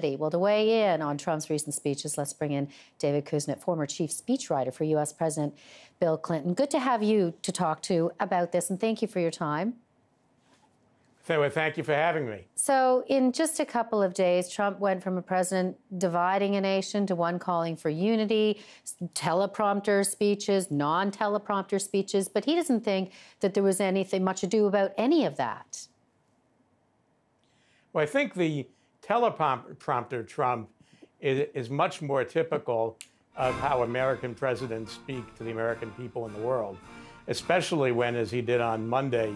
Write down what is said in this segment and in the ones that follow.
Well, to weigh in on Trump's recent speeches, let's bring in David Kusnet, former chief speechwriter for U.S. President Bill Clinton. Good to have you to talk to about this, and thank you for your time. Thank you for having me. So in just a couple of days, Trump went from a president dividing a nation to one calling for unity, teleprompter speeches, non-teleprompter speeches, but he doesn't think that there was anything much ado about any of that. Well, I think the teleprompter Trump is much more typical of how American presidents speak to the American people in the world, especially when, as he did on Monday,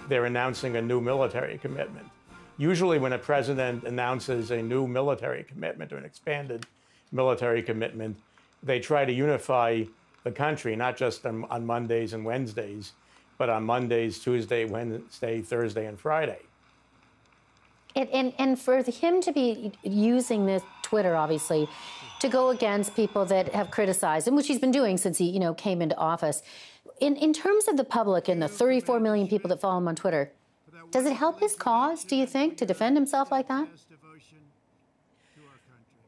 they're announcing a new military commitment. Usually when a president announces a new military commitment or an expanded military commitment, they try to unify the country, not just on Mondays and Wednesdays, but on Mondays, Tuesday, Wednesday, Thursday, and Friday. And for him to be using this Twitter, obviously, to go against people that have criticized him, which he's been doing since he, came into office. In terms of the public and the 34 million people that follow him on Twitter, does it help his cause, do you think, to defend himself like that?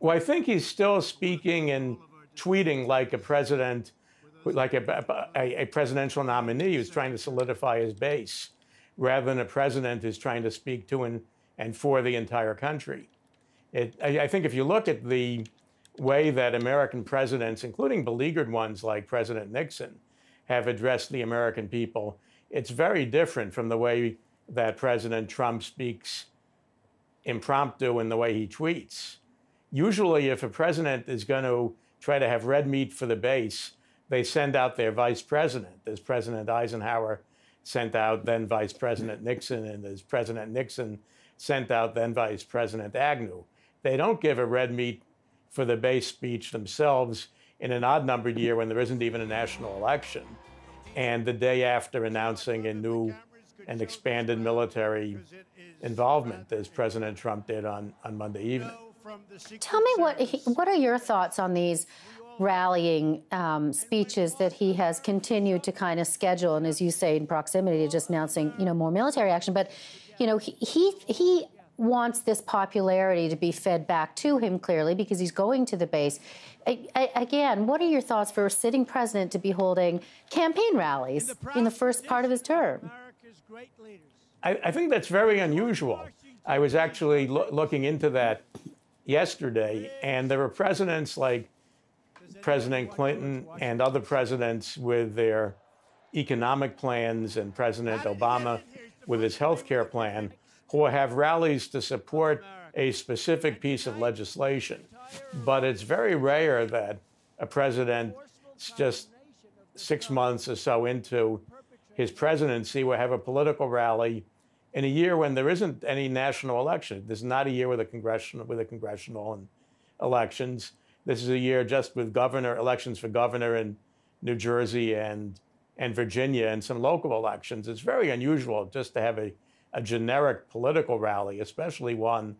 Well, I think he's still speaking and tweeting like a president, like a presidential nominee who's trying to solidify his base, rather than a president who's trying to speak to and for the entire country. I think if you look at the way that American presidents, including beleaguered ones like President Nixon, have addressed the American people, it's very different from the way that President Trump speaks impromptu in the way he tweets. Usually, if a president is going to try to have red meat for the base, they send out their vice president, as President Eisenhower sent out then Vice President Nixon, and as President Nixon sent out then Vice President Agnew. They don't give a red meat for the base speech themselves in an odd-numbered year when there isn't even a national election, and the day after announcing a new and expanded military involvement, as President Trump did on Monday evening. Tell me what are your thoughts on these rallying speeches that he has continued to kind of schedule, and as you say, in proximity to just announcing, more military action, but he wants this popularity to be fed back to him, clearly, because he's going to the base. Again, what are your thoughts for a sitting president to be holding campaign rallies in the first part of his term? I think that's very unusual. I was actually looking into that yesterday, and there were presidents like President Clinton and other presidents with their economic plans, and President Obama with his health care plan, who have rallies to support a specific piece of legislation. But it's very rare that a president, just 6 months or so into his presidency, will have a political rally in a year when there isn't any national election. This is not a year with a congressional elections. This is a year just with elections for governor in New Jersey and Virginia, and some local elections. It's very unusual just to have a generic political rally, especially one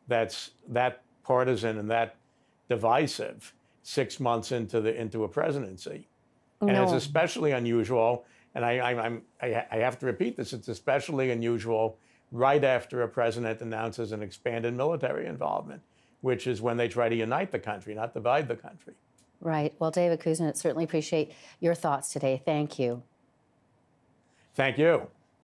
that's that partisan and that divisive 6 months into a presidency. No. And it's especially unusual, and I have to repeat this, it's especially unusual right after a president announces an expanded military involvement, which is when they try to unite the country, not divide the country. Right. Well, David Kusnet, certainly appreciate your thoughts today. Thank you. Thank you.